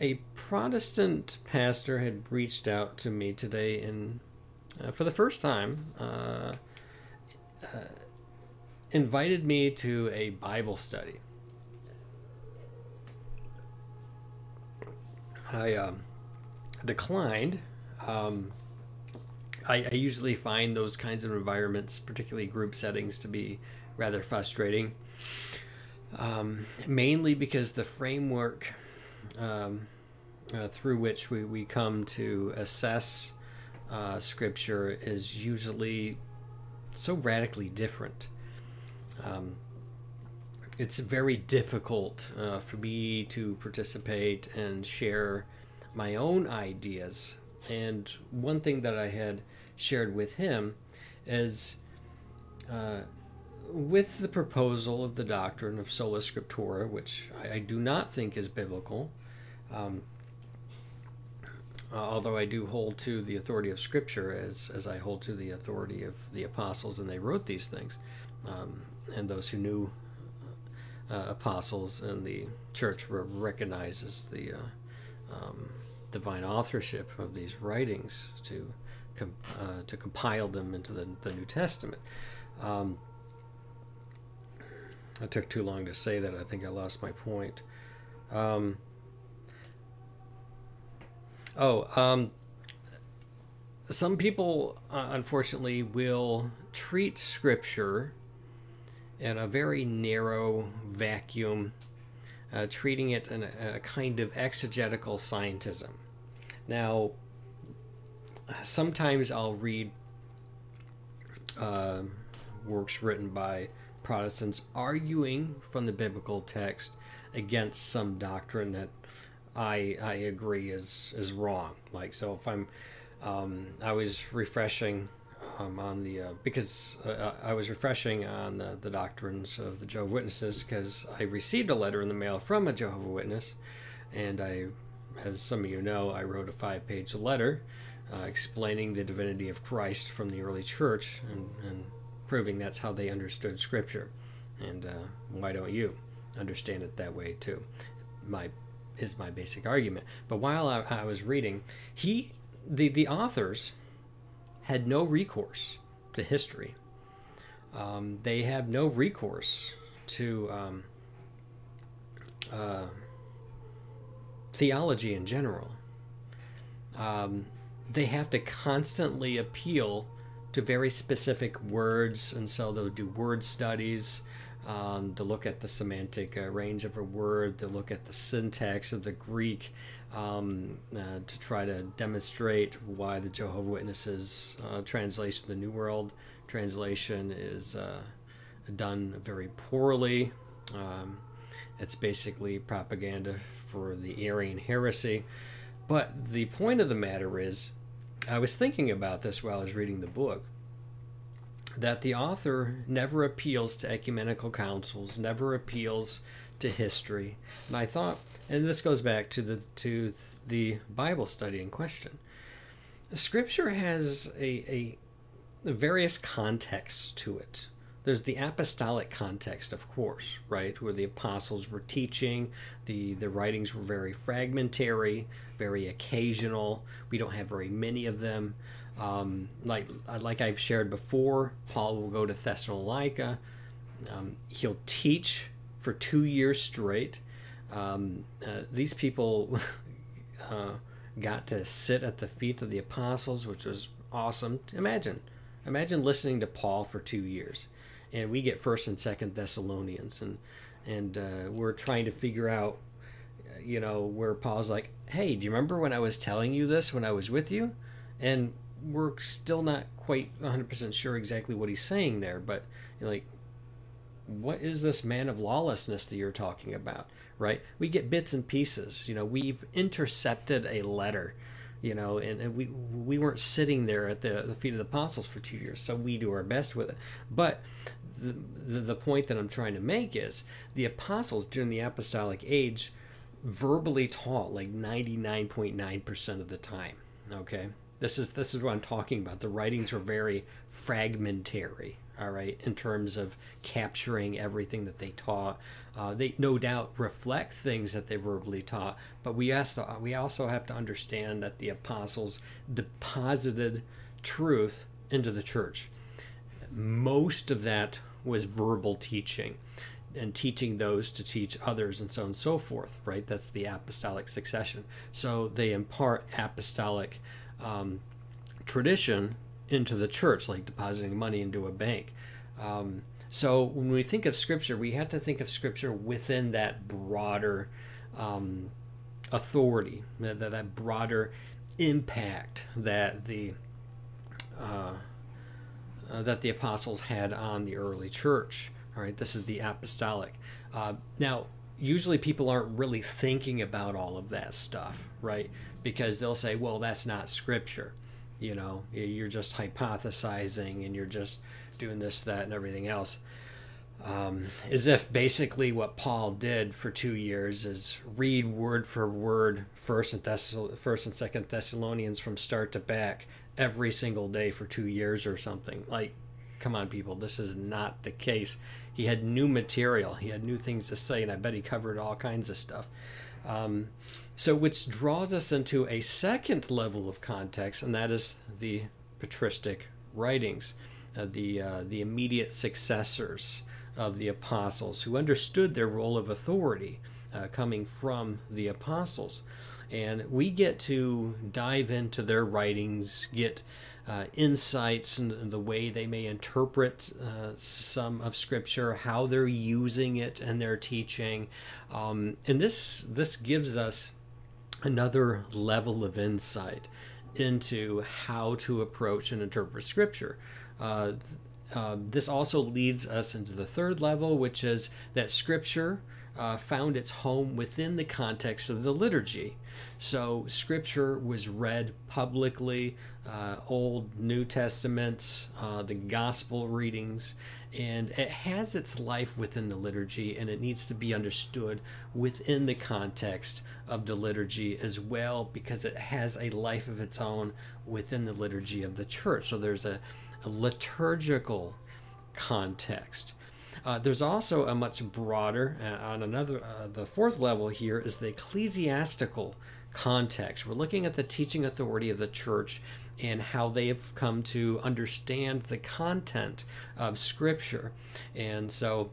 A Protestant pastor had reached out to me today and for the first time invited me to a Bible study. I declined. I usually find those kinds of environments, particularly group settings, to be rather frustrating. Mainly because the framework through which we come to assess Scripture is usually so radically different. It's very difficult for me to participate and share my own ideas. And one thing that I had shared with him is with the proposal of the doctrine of Sola Scriptura, which I do not think is biblical, although I do hold to the authority of Scripture as I hold to the authority of the apostles, and they wrote these things, and those who knew apostles and the church recognizes the divine authorship of these writings to compile them into the New Testament. It took too long to say that. I think I lost my point. Some people, unfortunately, will treat Scripture in a very narrow vacuum, treating it in a kind of exegetical scientism. Now, sometimes I'll read works written by Protestants arguing from the biblical text against some doctrine that I agree is wrong. Like, so if I was refreshing on the because I was refreshing on the doctrines of the Jehovah's Witnesses, because I received a letter in the mail from a Jehovah's Witness, and as some of you know, I wrote a 5-page letter explaining the divinity of Christ from the early church and proving that's how they understood Scripture. And why don't you understand it that way too? Is my basic argument. But while I was reading, the authors had no recourse to history. They have no recourse to theology in general. They have to constantly appeal to very specific words, and so they'll do word studies to look at the semantic range of a word, to look at the syntax of the Greek, to try to demonstrate why the Jehovah's Witnesses translation of the New World translation is done very poorly. It's basically propaganda for the Arian heresy. But the point of the matter is, I was thinking about this while I was reading the book, that the author never appeals to ecumenical councils, never appeals to history. And I thought, and this goes back to the Bible study in question, Scripture has a various contexts to it. There's the apostolic context, of course, right, where the apostles were teaching. The writings were very fragmentary, very occasional. We don't have very many of them. Like I've shared before, Paul will go to Thessalonica. He'll teach for 2 years straight. These people got to sit at the feet of the apostles, which was awesome. Imagine listening to Paul for 2 years. And we get 1st and 2nd Thessalonians, and we're trying to figure out, where Paul's like, hey, do you remember when I was telling you this when I was with you? And we're still not quite 100% sure exactly what he's saying there, but like, what is this man of lawlessness that you're talking about, right? We get bits and pieces. We've intercepted a letter, and we weren't sitting there at the feet of the apostles for 2 years, so we do our best with it. But the point that I'm trying to make is the apostles during the apostolic age verbally taught like 99.9% of the time. Okay, this is what I'm talking about. The writings were very fragmentary. all right, in terms of capturing everything that they taught. They no doubt reflect things that they verbally taught, but we also have to understand that the apostles deposited truth into the church. Most of that was verbal teaching, and teaching those to teach others, and so on and so forth, right? That's the apostolic succession. So they impart apostolic tradition into the church, like depositing money into a bank. So when we think of Scripture, we have to think of Scripture within that broader authority, that broader impact that the apostles had on the early church. All right, this is the apostolic. Now, usually people aren't really thinking about all of that stuff, right? Because they'll say, well, that's not Scripture. You know, you're just hypothesizing and you're just doing this, that, and everything else. As if basically what Paul did for 2 years is read word for word First and Second Thessalonians from start to back every single day for 2 years or something. Like, come on, people, this is not the case. He had new material, he had new things to say, and I bet he covered all kinds of stuff. So which draws us into a second level of context, and that is the patristic writings, the immediate successors of the apostles, who understood their role of authority coming from the apostles. And we get to dive into their writings, get insights in the way they may interpret some of Scripture, how they're using it in their teaching. And this gives us another level of insight into how to approach and interpret Scripture. This also leads us into the third level, which is that Scripture found its home within the context of the liturgy. So Scripture was read publicly, Old, New Testaments, the Gospel readings, and it has its life within the liturgy, and it needs to be understood within the context of the liturgy as well, because it has a life of its own within the liturgy of the church. So there's a liturgical context. There's also a much broader, on another, the fourth level here is the ecclesiastical context. We're looking at the teaching authority of the church and how they have come to understand the content of Scripture. And so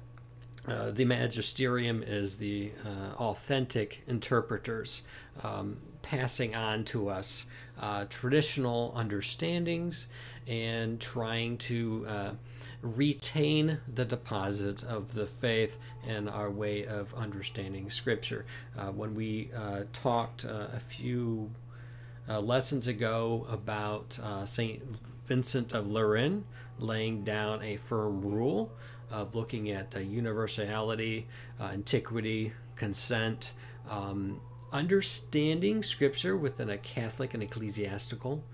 the magisterium is the authentic interpreters, passing on to us traditional understandings and trying to retain the deposit of the faith and our way of understanding Scripture. When we talked a few lessons ago about St. Vincent of Lerins laying down a firm rule of looking at universality, antiquity, consent, understanding Scripture within a Catholic and ecclesiastical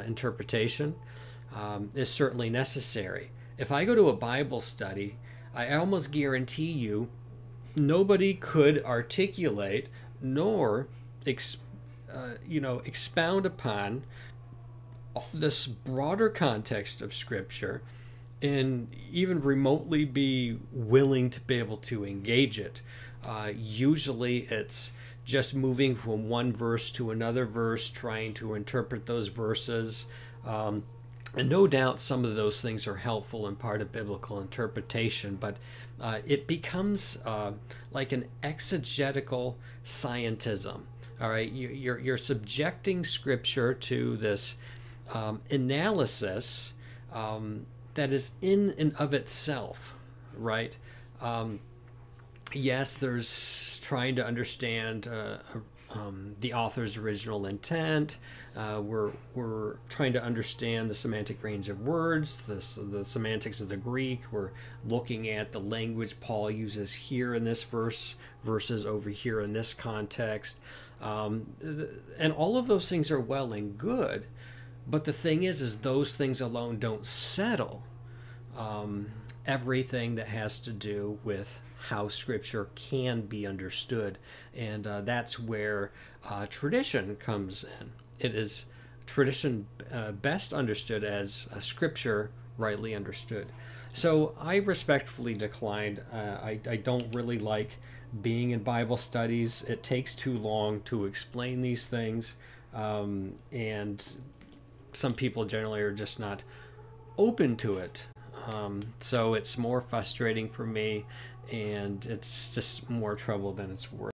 interpretation is certainly necessary. If I go to a Bible study, I almost guarantee you nobody could articulate nor expound upon this broader context of Scripture and even remotely be willing to be able to engage it. Usually it's just moving from one verse to another verse, trying to interpret those verses. And no doubt some of those things are helpful and part of biblical interpretation, but it becomes like an exegetical scientism. All right, you're subjecting Scripture to this analysis that is in and of itself, right? Yes, there's trying to understand the author's original intent. We're trying to understand the semantic range of words, the semantics of the Greek. We're looking at the language Paul uses here in this verse versus over here in this context. And all of those things are well and good, but the thing is those things alone don't settle everything that has to do with how Scripture can be understood. And that's where tradition comes in. It is tradition best understood as Scripture rightly understood. So I respectfully declined. I don't really like being in Bible studies. It takes too long to explain these things, and some people generally are just not open to it. So it's more frustrating for me, and it's just more trouble than it's worth.